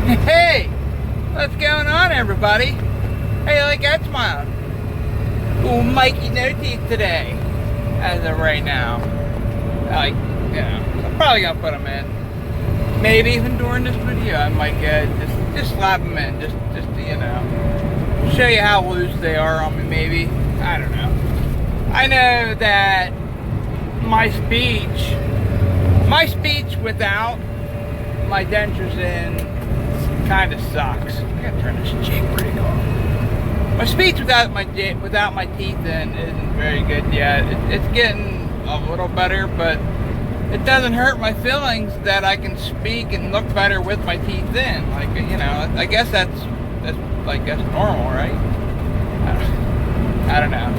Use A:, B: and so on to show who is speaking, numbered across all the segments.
A: Hey, what's going on, everybody? How you like that smile? Ooh, Mikey no teeth today, as of right now. Like, I'm probably gonna put them in. Maybe even during this video, I might just slap them in, just to, show you how loose they are on me. Maybe, I don't know. I know that my speech without my dentures in kind of sucks. I gotta turn this cheek brake off. My speech without my teeth in isn't very good yet. It's getting a little better, but it doesn't hurt my feelings that I can speak and look better with my teeth in. Like, I guess that's normal, right? I don't know.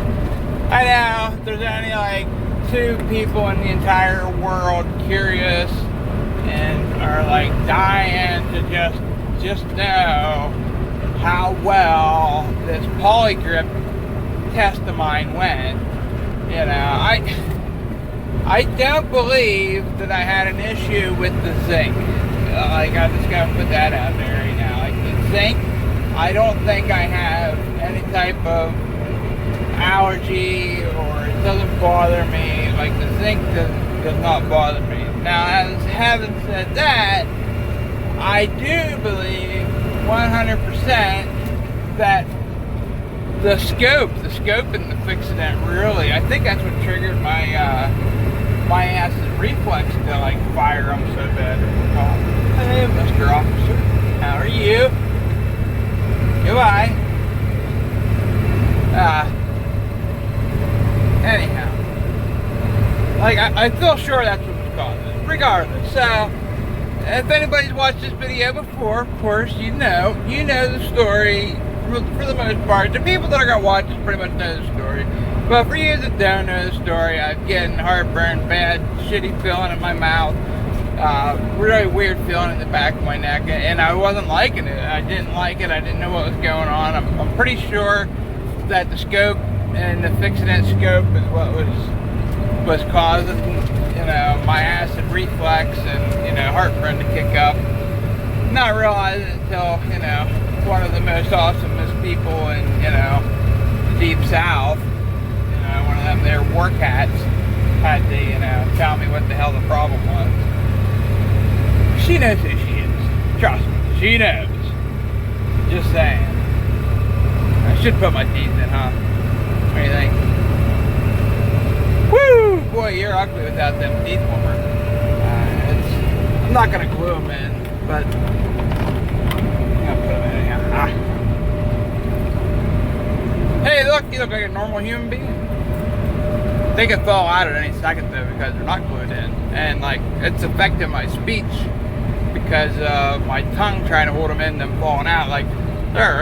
A: I know there's only like 2 people in the entire world curious and are like dying to just know how well this PoliGrip test of mine went. I don't believe that I had an issue with the zinc. I'm just gonna put that out there right now. Like the zinc, I don't think I have any type of allergy, or it doesn't bother me. Like the zinc does not bother me. Now, having said that, I do believe 100% that the scope in the Fixodent really, I think that's what triggered my acid reflex to like fire them so bad. Hey, Mr. Officer, how are you? Goodbye. Anyhow, like I feel sure that's what was causing it. Regardless, so if anybody's watched this video before, of course you know the story for the most part. The people that are gonna watch this pretty much know the story. But for you that don't know the story, I'm getting heartburn, bad, shitty feeling in my mouth, really weird feeling in the back of my neck, and I wasn't liking it. I didn't like it. I didn't know what was going on. I'm pretty sure that the scope and the Fixodent scope is what was causing, my acid reflex and, heartburn to kick up. Not realizing until, one of the most awesomest people in, Deep South, one of them there war cats, had to, tell me what the hell the problem was. She knows who she is. Trust me, she knows. Just saying. I should put my teeth in, huh? What do you think? Woo! Boy, you're ugly without them teeth, Homer. I'm not gonna glue them in, but I'm gonna put them in anyhow. Hey, look! You look like a normal human being. They could fall out at any second though because they're not glued in, and like it's affecting my speech because my tongue trying to hold them in, them falling out. Like they're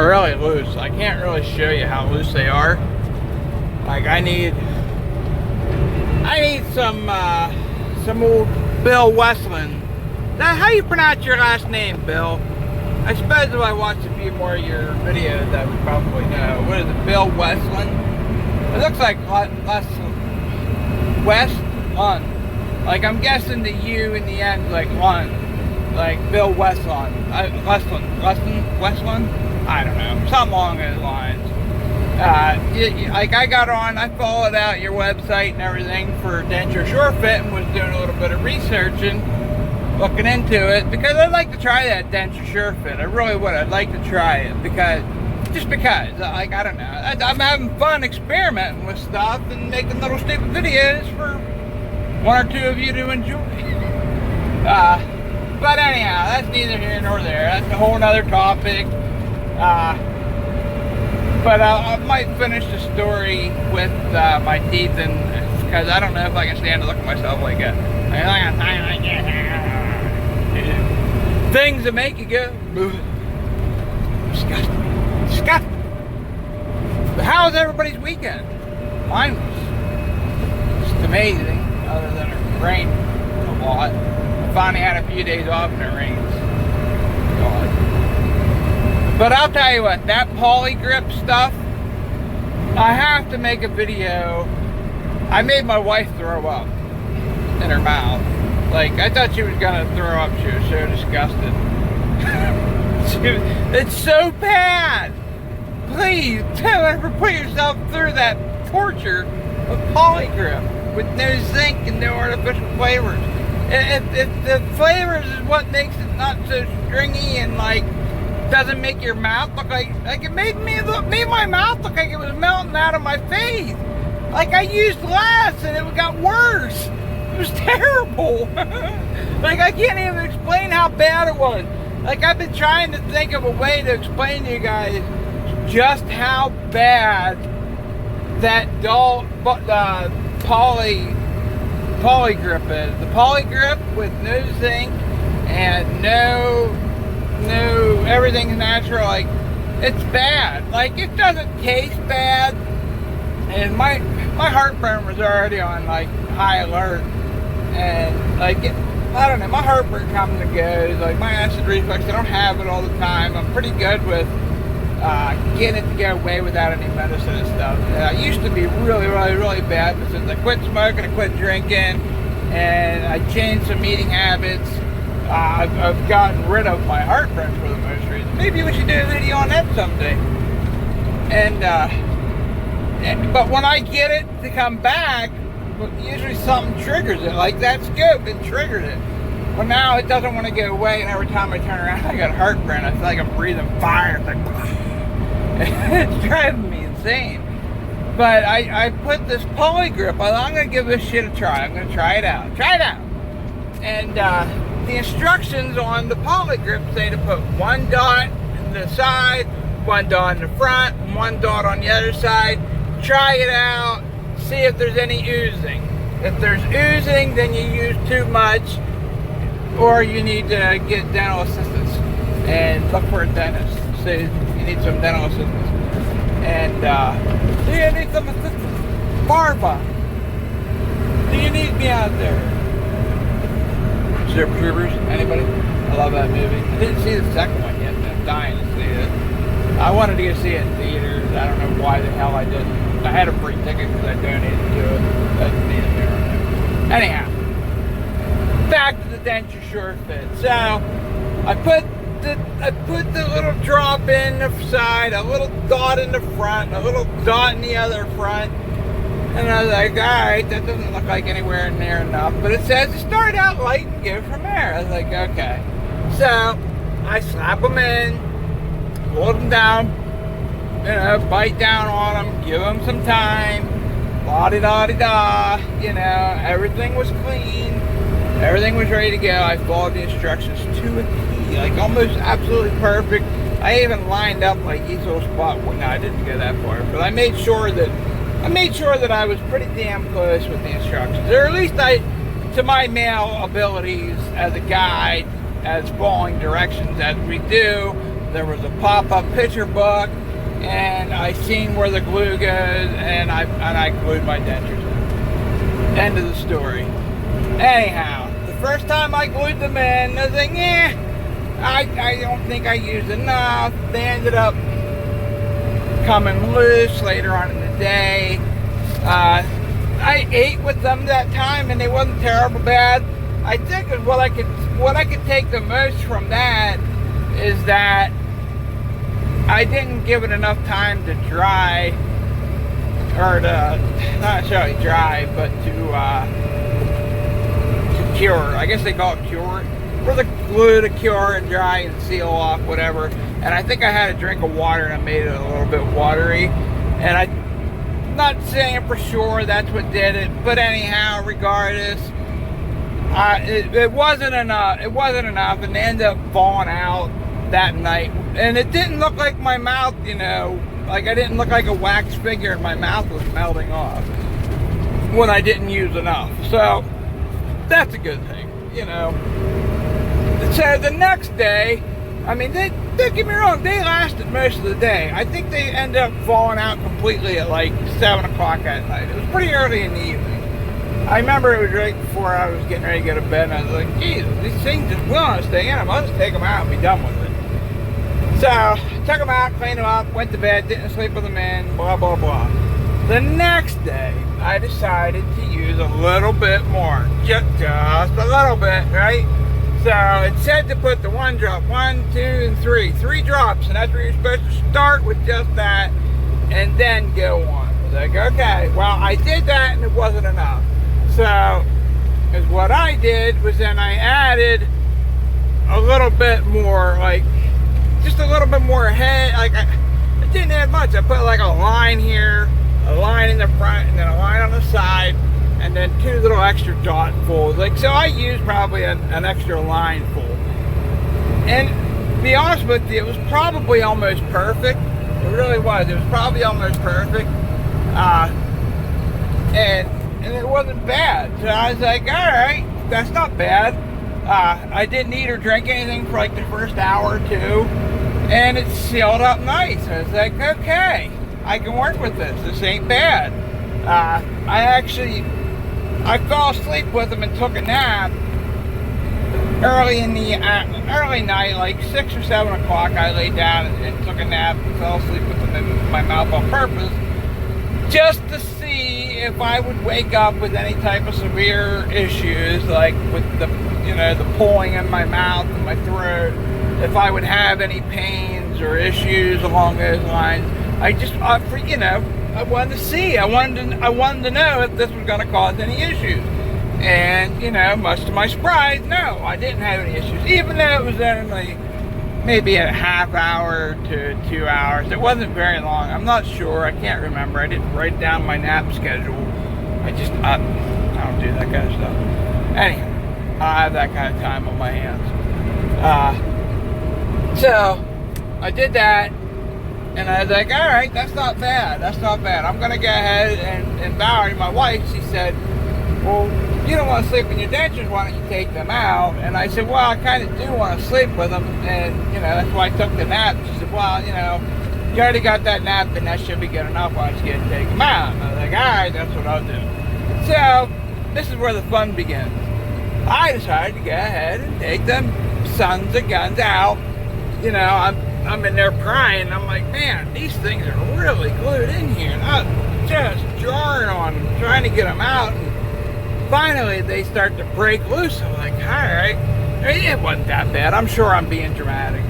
A: really loose. I can't really show you how loose they are. Like I need some old Bill Westland. Now, how you pronounce your last name, Bill? I suppose if I watched a few more of your videos, I would probably know. What is it, Bill Westland? It looks like Westland. Like I'm guessing the U in the end, like Lund, like Bill Westland. Westland. I don't know, something along those lines. Like I got on, I followed out your website and everything for Denture SureFit and was doing a little bit of researching, looking into it, because I'd like to try that Denture SureFit. I really would. I'd like to try it because, like, I don't know. I'm having fun experimenting with stuff and making little stupid videos for 1 or 2 of you to enjoy. But anyhow, that's neither here nor there. That's a whole nother topic. But I might finish the story with my teeth, and because I don't know if I can stand to look at myself like that. Things that make you go, disgusting. But how was everybody's weekend? Mine was just amazing, other than it rained a lot. I finally had a few days off and it rains. But I'll tell you what, that PoliGrip stuff, I have to make a video. I made my wife throw up in her mouth. Like, I thought she was gonna throw up. She was so disgusted. It's so bad. Please don't ever put yourself through that torture of PoliGrip with no zinc and no artificial flavors. If the flavors is what makes it not so stringy and like doesn't make your mouth look like it made my mouth look like it was melting out of my face. Like I used less and it got worse. It was terrible. Like I can't even explain how bad it was. Like I've been trying to think of a way to explain to you guys just how bad that PoliGrip is. The PoliGrip with no zinc and no everything's natural. Like it's bad. Like it doesn't taste bad, and my heartburn was already on like high alert, and like I don't know, my heartburn comes and goes. Like my acid reflux, I don't have it all the time. I'm pretty good with getting it to go away without any medicine and stuff. I used to be really bad, but since I quit smoking, I quit drinking, and I changed some eating habits, I've gotten rid of my heartburn for the most reason. Maybe we should do a video on that someday. But when I get it to come back, usually something triggers it. Like that scope, it triggered it. Well, now it doesn't want to go away, and every time I turn around, I got heartburn. I feel like I'm breathing fire. It's like, it's driving me insane. But I put this PoliGrip. I'm going to give this shit a try. I'm going to try it out. Try it out. And the instructions on the PoliGrip say to put one dot in the side, one dot in the front, and one dot on the other side. Try it out. See if there's any oozing. If there's oozing, then you use too much, or you need to get dental assistance and look for a dentist. So you need some dental assistance. And do you need some assistance? Barba, do you need me out there? Super Troopers, anybody? I love that movie. I didn't see the second one yet, but I'm dying to see it. I wanted to go see it in theaters. I don't know why the hell I didn't. I had a free ticket because I donated to it. Anyhow, back to the denture short fit. So I put the little drop in the side, a little dot in the front, a little dot in the other front, and I was like, all right, that doesn't look like anywhere near enough. But it says to start out light and go from there. I was like, okay. So I slap them in, hold them down, you know, bite down on them, give them some time, la-di-da-di-da, you know, everything was clean, everything was ready to go. I followed the instructions to a T, like almost absolutely perfect. I even lined up like each little spot. Well, no, I didn't go that far, but I made sure that I was pretty damn close with the instructions, or at least to my male abilities as a guide, as following directions as we do. There was a pop-up picture book, and I seen where the glue goes, and I glued my dentures in. End of the story. Anyhow, the first time I glued them in, I was like, I don't think I used enough. They ended up coming loose later on in the day. I ate with them that time, and they wasn't terrible bad. I think what I could take the most from that is that I didn't give it enough time to dry, or to, not necessarily dry, but to cure. I guess they call it cure, for the glue to cure and dry and seal off, whatever. And I think I had a drink of water and I made it a little bit watery. And I'm not saying for sure that's what did it, but anyhow, regardless, it wasn't enough. It wasn't enough, and they ended up falling out that night. And it didn't look like my mouth, you know, like I didn't look like a wax figure, and my mouth was melting off when I didn't use enough. So that's a good thing, you know. So the next day, I mean, don't get me wrong, they lasted most of the day. I think they ended up falling out completely at like 7 o'clock at night. It was pretty early in the evening. I remember it was right before I was getting ready to go to bed, and I was like, geez, these things just will not stay in them. I'll just take them out and be done with it. So, took them out, cleaned them up, went to bed, didn't sleep with them in, blah, blah, blah. The next day, I decided to use a little bit more, just a little bit, right? So it said to put the 1 drop, 1, 2, and 3 drops, and that's where you're supposed to start with, just that, and then go on. I was like, okay, well, I did that and it wasn't enough. So, because what I did was then I added a little bit more, like, just a little bit more head. Like, I didn't add much. I put like a line here, a line in the front, and then a line on the side, and then 2 little extra dot fulls. Like, so I used probably an extra line full. And to be honest with you, it was probably almost perfect. It really was. It was probably almost perfect. And it wasn't bad. So I was like, all right, that's not bad. I didn't eat or drink anything for like the first hour or 2, and it sealed up nice. I was like, okay, I can work with this. This ain't bad. I fell asleep with them and took a nap early night, like 6 or 7 o'clock. I laid down and took a nap and fell asleep with them in my mouth on purpose, just to see if I would wake up with any type of severe issues, like with the pulling in my mouth and my throat, if I would have any pains or issues along those lines. I just, I wanted to see. I wanted to know if this was going to cause any issues. And, much to my surprise, no, I didn't have any issues. Even though it was only maybe a half hour to 2 hours. It wasn't very long. I'm not sure. I can't remember. I didn't write down my nap schedule. I don't do that kind of stuff. Anyhow, I have that kind of time on my hands. So, I did that, and I was like, all right, that's not bad. That's not bad. I'm going to go ahead and Valerie, my wife, she said, well, you don't want to sleep in your dentures, why don't you take them out? And I said, well, I kind of do want to sleep with them, and, that's why I took the nap. She said, well, you already got that nap, and that should be good enough. Why don't you get and take them out? And I was like, all right, that's what I'll do. So, this is where the fun begins. I decided to go ahead and take them sons of guns out. I'm in there crying. I'm like, man, these things are really glued in here. And I'm just jarring on them, trying to get them out. And finally, they start to break loose. I'm like, all right. It wasn't that bad. I'm sure I'm being dramatic.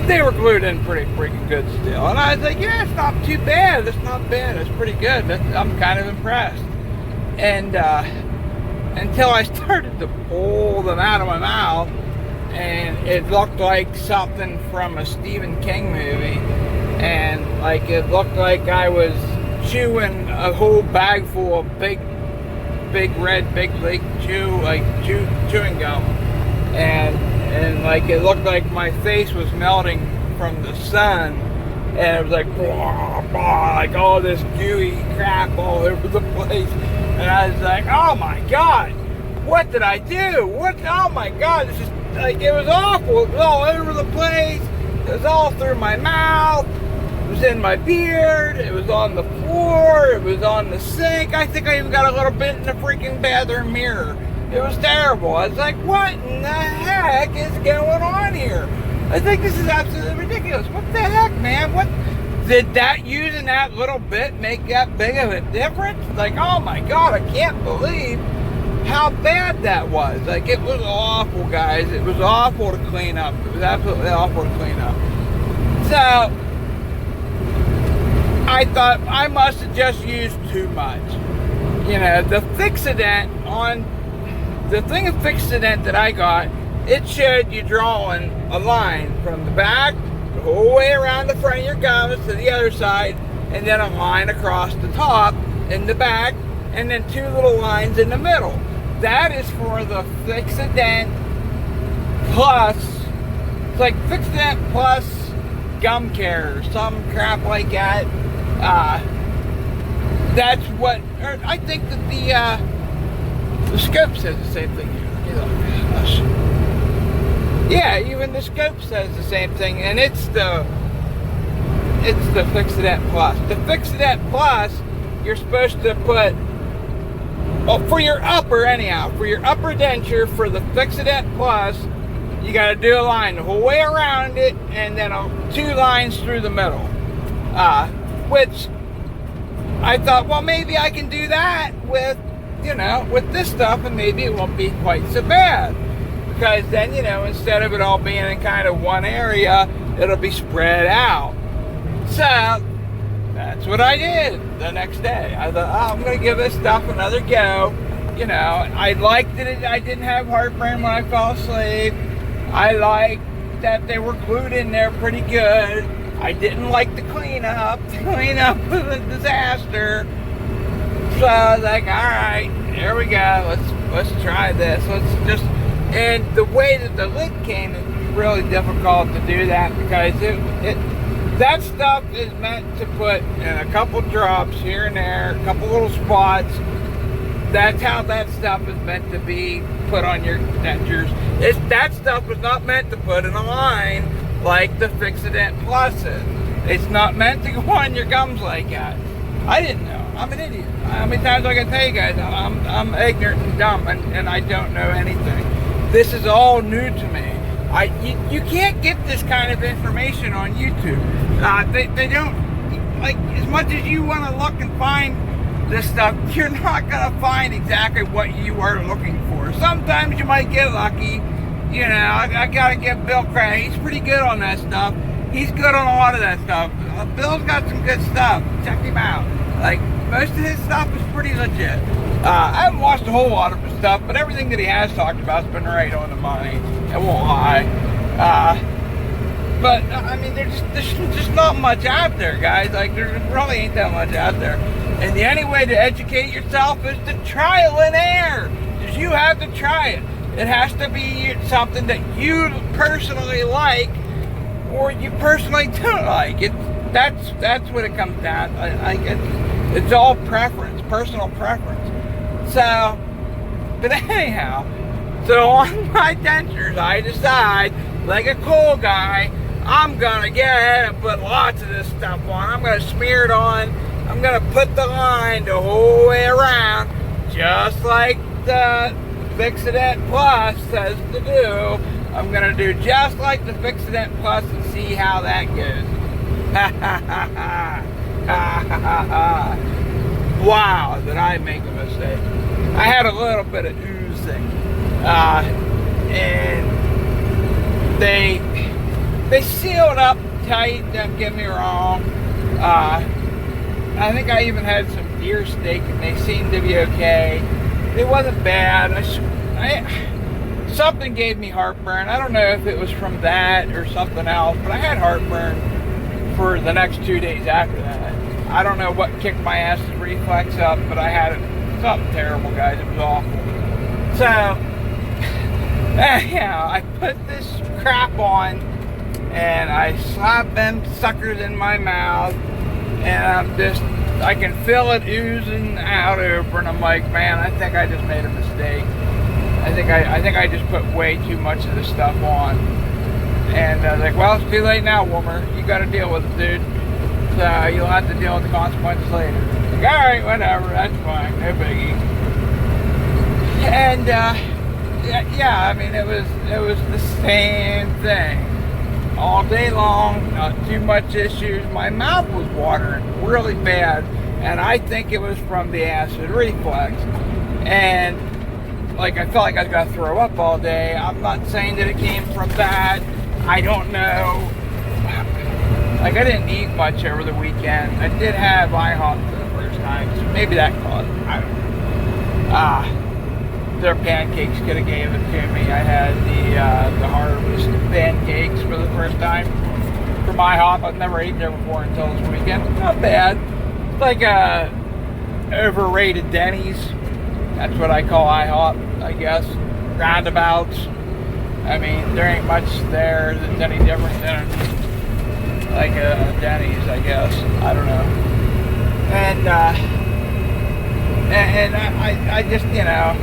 A: They were glued in pretty freaking good still. And I was like, yeah, it's not too bad. It's not bad. It's pretty good. I'm kind of impressed. And until I started to pull them out of my mouth, and it looked like something from a Stephen King movie, and like it looked like I was chewing a whole bag full of big chewing gum, and like it looked like my face was melting from the sun, and it was like blah, blah, like all this gooey crap all over the place, and I was like, oh my god, what did I do? Oh my god, this is like, it was awful. It was all over the place. It was all through my mouth. It was in my beard. It was on the floor. It was on the sink. I think I even got a little bit in the freaking bathroom mirror. It was terrible. I was like, what in the heck is going on here? I think this is absolutely ridiculous. What the heck, man? What did that using that little bit make that big of a difference? Like, oh my god, I can't believe how bad that was. Like, it was awful, guys. It was awful to clean up. It was absolutely awful to clean up. So I thought I must have just used too much. The Fixodent the thing of Fixodent that I got, it showed you drawing a line from the back the whole way around the front of your gums to the other side, and then a line across the top in the back, and then 2 little lines in the middle. That is for the Fixodent Plus. It's like Fixodent Plus Gum Care or some crap like that. That's what, I think that the scope says the same thing. Yeah, even the scope says the same thing, and it's the Fixodent Plus. The Fixodent Plus, you're supposed to put, well, for your upper denture, for the Fixodent Plus, you got to do a line the whole way around it, and then 2 lines through the middle, which I thought, well, maybe I can do that with, you know, with this stuff, and maybe it won't be quite so bad. Because then, you know, instead of it all being in kind of one area, it'll be spread out. So that's what I did the next day. I thought, oh, I'm going to give this stuff another go. You know, I liked that I didn't have heartburn when I fell asleep. I liked that they were glued in there pretty good. I didn't like the cleanup. The cleanup was a disaster. So I was like, all right, here we go. Let's try this. And the way that the lid came, it was really difficult to do that because that stuff is meant to put in a couple drops here and there, a couple little spots. That's how that stuff is meant to be put on your dentures. That stuff was not meant to put in a line like the Fixodent Plus is. It's not meant to go on your gums like that. I didn't know. I'm an idiot. How many times I can tell you guys I'm ignorant and dumb and I don't know anything. This is all new to me. You can't get this kind of information on YouTube. They don't, like, as much as you want to look and find this stuff, you're not going to find exactly what you are looking for. Sometimes you might get lucky. You know, I got to give Bill credit. He's pretty good on that stuff. He's good on a lot of that stuff. Bill's got some good stuff. Check him out. Like, most of his stuff is pretty legit. I haven't watched a whole lot of his stuff, but everything that he has talked about has been right on the money. I won't lie. But, I mean, there's just not much out there, guys. Like, there really ain't that much out there. And the only way to educate yourself is to trial and error. Because you have to try it. It has to be something that you personally like or you personally don't like. That's what it comes down to. It's all preference, personal preference. So, but anyhow, so on my dentures, I decide, like a cool guy, I'm gonna get ahead and put lots of this stuff on. I'm gonna smear it on. I'm gonna put the line the whole way around, just like the Fixodent Plus says to do. I'm gonna do just like the Fixodent Plus and see how that goes. Ha ha ha ha. Ha ha ha ha. Wow, did I make a mistake. I had a little bit of oozing. And they sealed up tight, don't get me wrong. I think I even had some deer steak and they seemed to be okay. It wasn't bad. Something gave me heartburn. I don't know if it was from that or something else, but I had heartburn for the next 2 days after that. I don't know what kicked my ass's reflex up, but I had it. Something terrible, guys. It was awful. So, anyhow, I put this crap on and I slap them suckers in my mouth and I can feel it oozing out over, and I'm like, man, I think I just made a mistake. I think I just put way too much of this stuff on. And I was like, well, it's too late now, Wilmer. You got to deal with it, dude. So you'll have to deal with the consequences later. Like, all right, whatever, that's fine, no biggie. And yeah, I mean, it was the same thing all day long. Not too much issues. My mouth was watering really bad, and I think it was from the acid reflux. And like, I felt like I was gonna throw up all day. I'm not saying that it came from that. I don't know. Like, I didn't eat much over the weekend. I did have IHOP for the first time, so maybe that caused it. I don't know. Their pancakes could have gave it to me. I had the Harvest pancakes for the first time from IHOP. I've never eaten there before until this weekend. Not bad. It's like a overrated Denny's. That's what I call IHOP, I guess. Roundabouts. I mean, there ain't much there that's any different than like a Denny's, I guess. I don't know. And I just, you know,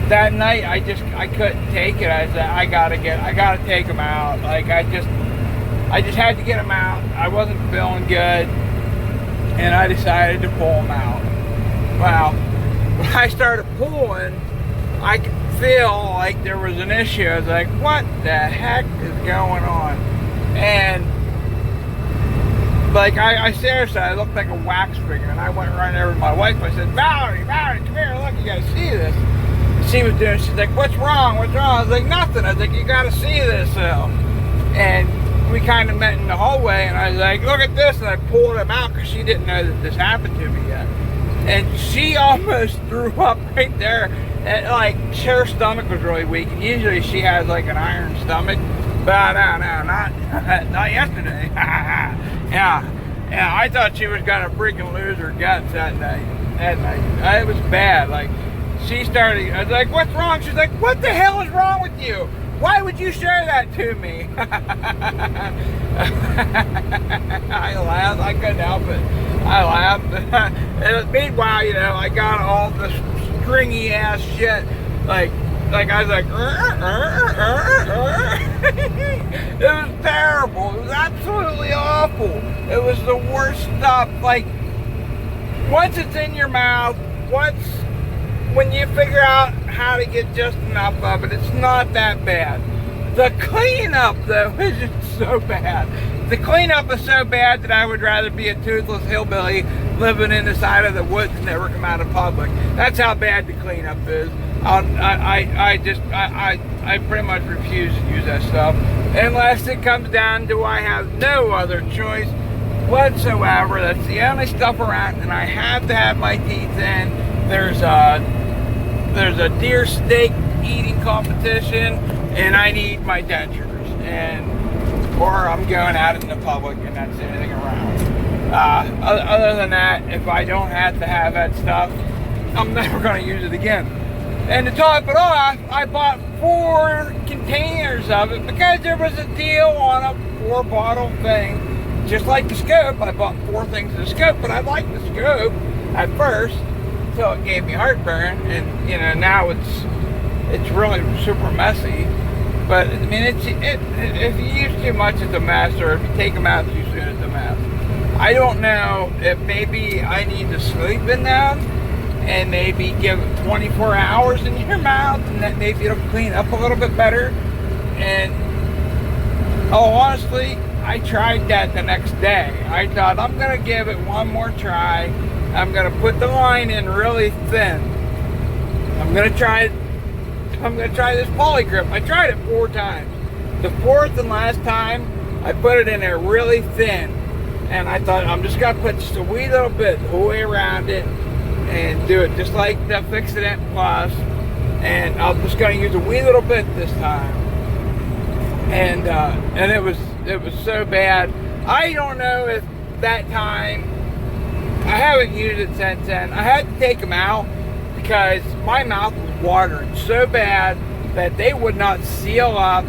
A: that night I couldn't take it. I said, I gotta take them out. Like, I just had to get them out. I wasn't feeling good, and I decided to pull them out. Well, when I started pulling, I could feel like there was an issue. I was like, what the heck is going on? And Like, I seriously, I looked like a wax figure, and I went running over to my wife. I said, Valerie, come here, look, you gotta see this. And she was doing, she's like, what's wrong? I was like, nothing. I was like, you gotta see this, though. And we kind of met in the hallway, and I was like, look at this, and I pulled him out, because she didn't know that this happened to me yet. And she almost threw up right there. And, like, her stomach was really weak, and usually she has, like, an iron stomach. But no, not yesterday. Yeah, I thought she was gonna freaking lose her guts that night. It was bad. Like, she started, I was like, what's wrong? She's like, what the hell is wrong with you? Why would you share that to me? I laughed, I couldn't help it. I laughed. And meanwhile, you know, I got all this stringy ass shit, like I was like, it was terrible. It was absolutely awful. It was the worst stuff. Like, once it's in your mouth, when you figure out how to get just enough of it, it's not that bad. The cleanup, though, is just so bad. The cleanup is so bad that I would rather be a toothless hillbilly living in the side of the woods and never come out of public. That's how bad the cleanup is. I pretty much refuse to use that stuff unless it comes down to I have no other choice whatsoever. That's the only stuff around, and I have to have my teeth in. There's a deer steak eating competition, and I need my dentures, or I'm going out in the public, and that's anything around. Other than that, if I don't have to have that stuff, I'm never going to use it again. And to top it off, I bought 4 containers of it because there was a deal on a 4-bottle thing. Just like the scope, I bought 4 things of the scope, but I liked the scope at first, so it gave me heartburn. And you know, now it's really super messy. But I mean, if you use too much, it's a mess, or if you take them out too soon, it's a mess. I don't know if maybe I need to sleep in them and maybe give it 24 hours in your mouth, and that maybe it'll clean up a little bit better. And honestly, I tried that the next day. I thought, I'm gonna give it one more try. I'm gonna put the line in really thin. I'm gonna try this PoliGrip. I tried it 4 times. The 4th and last time, I put it in there really thin, and I thought, I'm just gonna put just a wee little bit the whole way around it and do it just like the Fixodent Plus, and I'm just going to use a wee little bit this time. And it was so bad. I don't know if that time, I haven't used it since then. I had to take them out because my mouth was watering so bad that they would not seal up.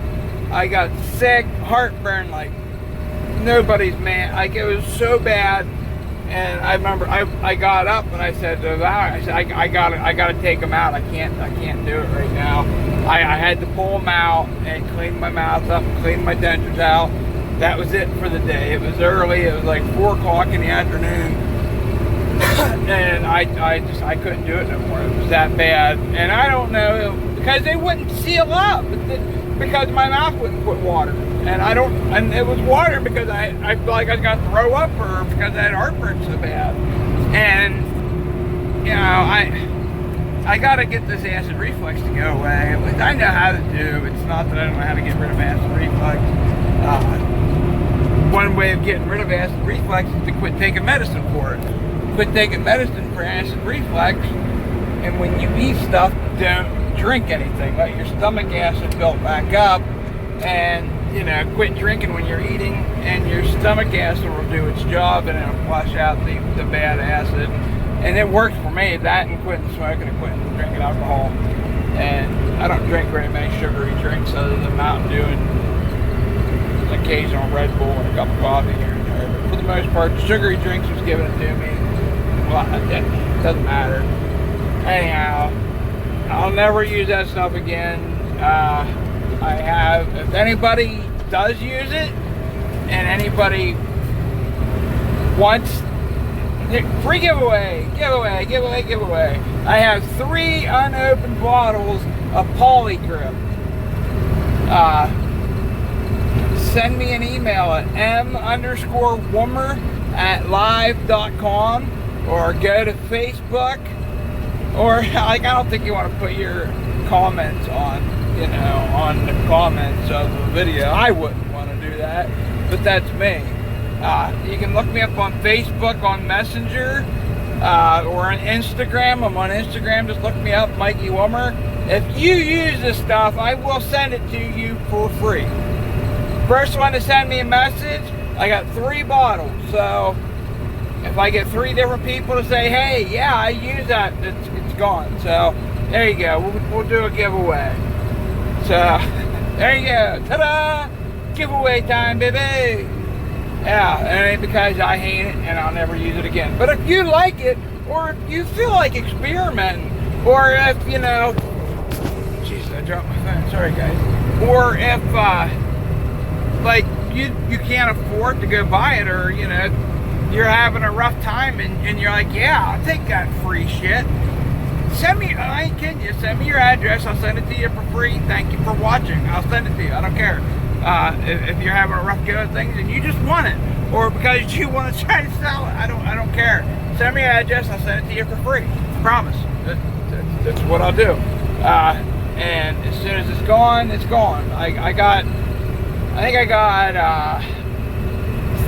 A: I got sick, heartburn like nobody's man. Like, it was so bad. And I remember I got up and I said to Valerie, I gotta take them out. I can't do it right now. I had to pull them out and clean my mouth up and clean my dentures out. That was it for the day. It was early. It was like 4 o'clock in the afternoon, and I couldn't do it no more. It was that bad. And I don't know, because they wouldn't seal up, because my mouth wouldn't quit watering. And it was water because I feel like I was going to throw up, or because I had heartburn so bad. And, you know, I got to get this acid reflux to go away. Which I know how to do. It's not that I don't know how to get rid of acid reflux. One way of getting rid of acid reflux is to quit taking medicine for it. Quit taking medicine for acid reflux, and when you eat stuff, don't drink anything. Let your stomach acid build back up, and you know, quit drinking when you're eating, and your stomach acid will do its job, and it'll flush out the bad acid. And it works for me, that and quitting smoking and quitting drinking alcohol. And I don't drink very many sugary drinks other than Mountain Dew and an occasional Red Bull and a cup of coffee here and there. But for the most part, sugary drinks was given it to me. Well, it doesn't matter. Anyhow, I'll never use that stuff again. I have, if anybody does use it, and anybody wants, free giveaway. I have 3 unopened bottles of PoliGrip. Send me an email at m_woomer at live.com, or go to Facebook, or like, I don't think you want to put your comments on, you know, on the comments of the video. I wouldn't want to do that, but that's me. You can look me up on Facebook on Messenger, or on Instagram. I'm on Instagram. Just look me up, Mikey Wummer. If you use this stuff, I will send it to you for free. First one to send me a message, I got 3 bottles. So if I get 3 different people to say, hey, yeah, I use that, it's gone. So there you go. We'll do a giveaway. So there you go. Ta-da! Giveaway time, baby. Yeah, and it ain't because I hate it and I'll never use it again. But if you like it, or if you feel like experimenting, or if, you know, jeez, I dropped my phone. Sorry, guys. Or if, like, you can't afford to go buy it, or, you know, you're having a rough time and you're like, yeah, I'll take that free shit. Send me, I ain't kidding you, send me your address. I'll send it to you for free. Thank you for watching. I'll send it to you. I don't care. If you're having a rough go of things and you just want it, or because you want to try to sell it, I don't care. Send me your address. I'll send it to you for free. Promise. That's what I'll do. And as soon as it's gone, it's gone. I think I got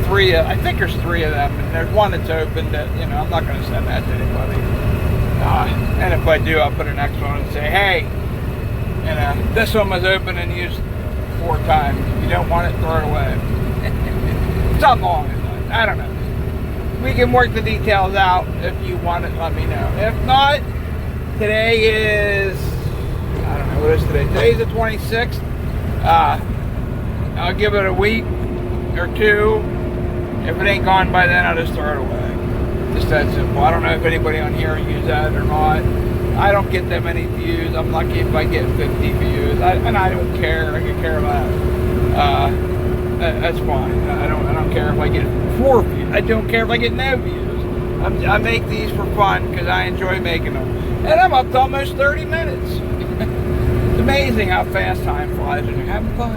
A: 3. I think there's 3 of them, and there's one that's open that, you know, I'm not going to send that to anybody. And if I do, I'll put an next one and say, hey, you know, this one was open and used 4 times. If you don't want it, throw it away. Something along those lines. I don't know. We can work the details out. If you want it, let me know. If not, today is, I don't know, what is today? Today's the 26th. I'll give it a week or 2. If it ain't gone by then, I'll just throw it away. Just that simple. I don't know if anybody on here will use that or not. I don't get that many views. I'm lucky if I get 50 views. And I don't care. I could care less. That's fine. I don't care if I get 4 views. I don't care if I get no views. I make these for fun because I enjoy making them. And I'm up to almost 30 minutes. It's amazing how fast time flies when you're having fun.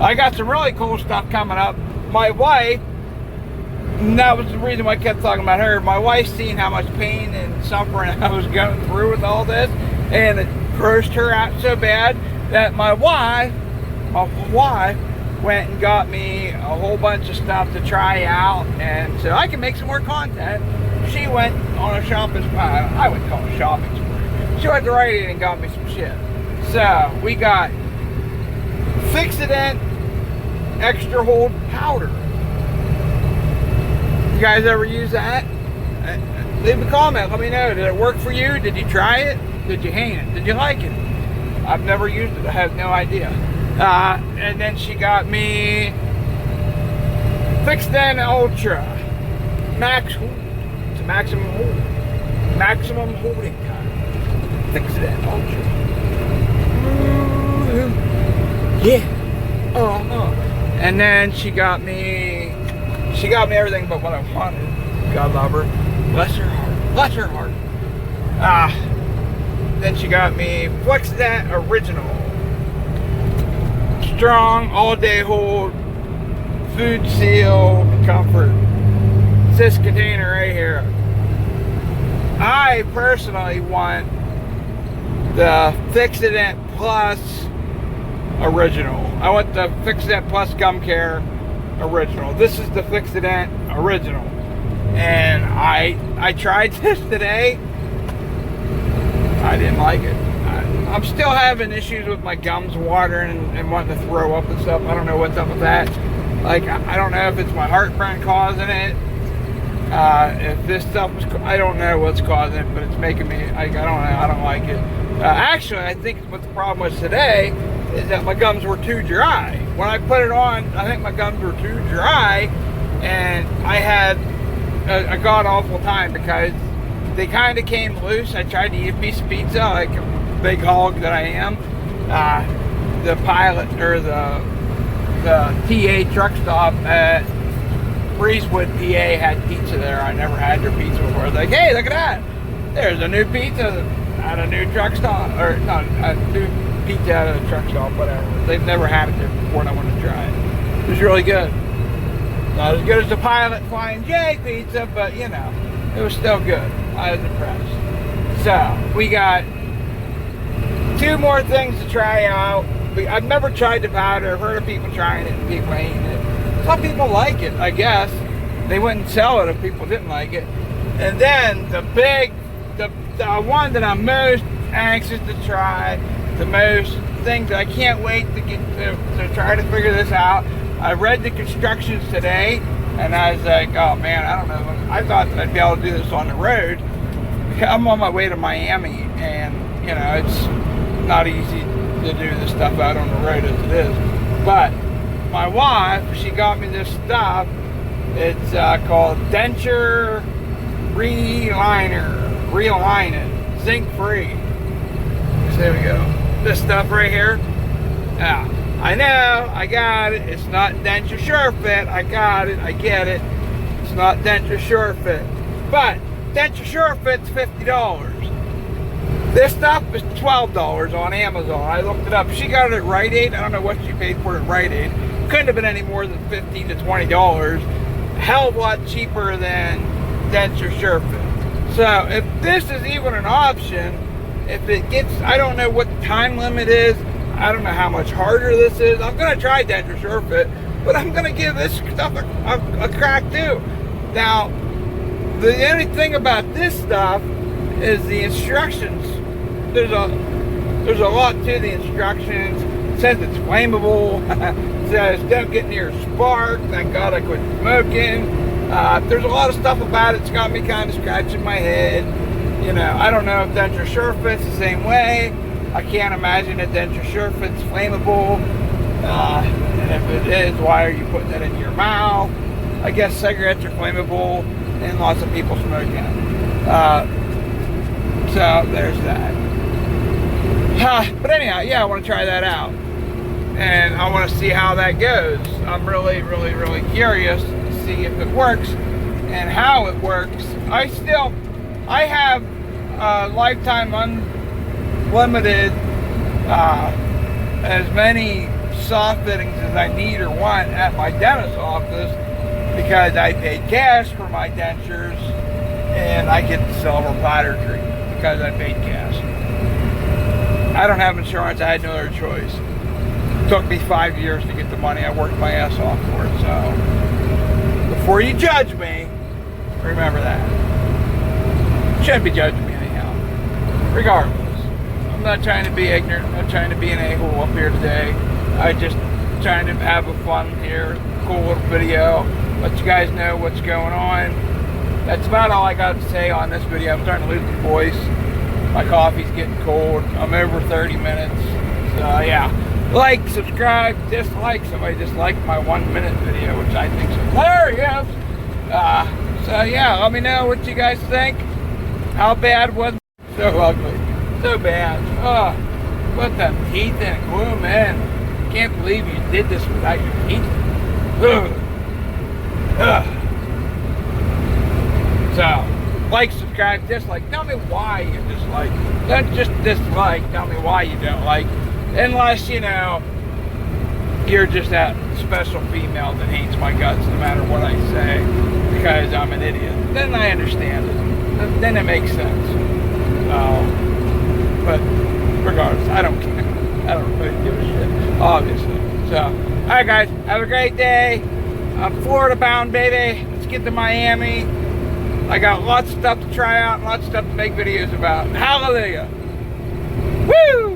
A: I got some really cool stuff coming up. My wife, and that was the reason why I kept talking about her. My wife's seen how much pain and suffering I was going through with all this, and it grossed her out so bad that my wife went and got me a whole bunch of stuff to try out, and so I can make some more content. She went on a shopping spree. I would call it a shopping spree. She went to Rite Aid and got me some shit. So we got Fixodent extra hold powder. You guys ever use that? Leave a comment. Let me know. Did it work for you? Did you try it? Did you hate it? Did you like it? I've never used it. I have no idea. And then she got me Fixodent Ultra Max Hold. It's a maximum hold. Maximum holding time. Fixodent Ultra. Yeah. And then she got me everything but what I wanted. God love her. Bless her heart. Bless her heart. Then she got me Fixodent Original. Strong, all-day hold, food seal, comfort. It's this container right here. I personally want the Fixodent Plus Original. I want the Fixodent Plus Gum Care Original. This is the Fixodent Original. And I tried this today. I didn't like it. I'm still having issues with my gums watering and wanting to throw up and stuff. I don't know what's up with that. Like, I don't know if it's my heartburn causing it. If this stuff was, I don't know what's causing it, but it's making me, I don't know, I don't like it. Actually, I think what the problem was today is that my gums were too dry. When I put it on, I think my gums were too dry, and I had a god-awful time because they kind of came loose. I tried to eat a piece of pizza, like a big hog that I am. The pilot, or the TA truck stop at Breezewood, PA had pizza there. I never had their pizza before. I was like, hey, look at that. There's a new pizza at a new truck stop, or not, a new pizza at a truck stop, whatever. They've never had it there before and I wanted to try it. It was really good. Not as good as the Pilot Flying J pizza, but you know, it was still good. I was impressed. So, we got 2 more things to try out. I've never tried the powder. I've heard of people trying it and people hating it. Some people like it, I guess. They wouldn't sell it if people didn't like it. And then the one that I'm most anxious to try, the most things I can't wait to get to try to figure this out. I read the constructions today, and I was like, oh man, I don't know. I thought that I'd be able to do this on the road. I'm on my way to Miami, and you know, it's not easy to do this stuff out on the road as it is. But my wife, she got me this stuff. It's called Denture Realign it, zinc free. So there we go. This stuff right here. Yeah, I know, I got it. It's not Denture Sure Fit. I got it. I get it. It's not Denture Sure Fit, but Denture Sure Fit's $50. This stuff is $12 on Amazon. I looked it up. She got it at Rite Aid. I don't know what she paid for it at Rite Aid. Couldn't have been any more than $15 to $20. Hell of a lot cheaper than Denture Sure Fit. So if this is even an option, if it gets, I don't know what the time limit is. I don't know how much harder this is. I'm going to try Denture Sure Fit, but I'm going to give this stuff a crack too. Now, the only thing about this stuff is the instructions. There's a lot to the instructions. It says it's flammable. It says don't get near a spark. Thank God I quit smoking. There's a lot of stuff about it. It's got me kind of scratching my head. You know, I don't know if Denture Sure Fit's the same way. I can't imagine that Denture Sure Fit's flammable. And if it is, why are you putting it in your mouth? I guess cigarettes are flammable, and lots of people smoke them. So there's that. But anyhow, yeah, I want to try that out, and I want to see how that goes. I'm really, really, really curious to see if it works and how it works. I have lifetime unlimited as many soft fittings as I need or want at my dentist's office, because I paid cash for my dentures, and I get the silver platter treatment because I paid cash. I don't have insurance. I had no other choice. It took me 5 years to get the money. I worked my ass off for it. So before you judge me, remember that. You shouldn't be judging me anyhow. Regardless, I'm not trying to be ignorant. I'm not trying to be an a-hole up here today. I just trying to have a fun here, cool little video, let you guys know what's going on. That's about all I got to say on this video. I'm starting to lose the voice. My coffee's getting cold. I'm over 30 minutes. So yeah, like, subscribe, dislike. Somebody disliked my 1 minute video, which I think is hilarious. So yeah, let me know what you guys think. How bad was it? So ugly, so bad. Oh, put the teeth in it, glue them in. Can't believe you did this without your teeth. Ugh. Ugh. So, like, subscribe, dislike. Tell me why you dislike. Don't just dislike. Tell me why you don't like. Unless, you know, you're just that special female that hates my guts no matter what I say because I'm an idiot. Then I understand it. Then it makes sense. But regardless, I don't care. I don't really give a shit, obviously. So, alright guys, have a great day. I'm Florida bound, baby. Let's get to Miami. I got lots of stuff to try out and lots of stuff to make videos about. Hallelujah. Woo!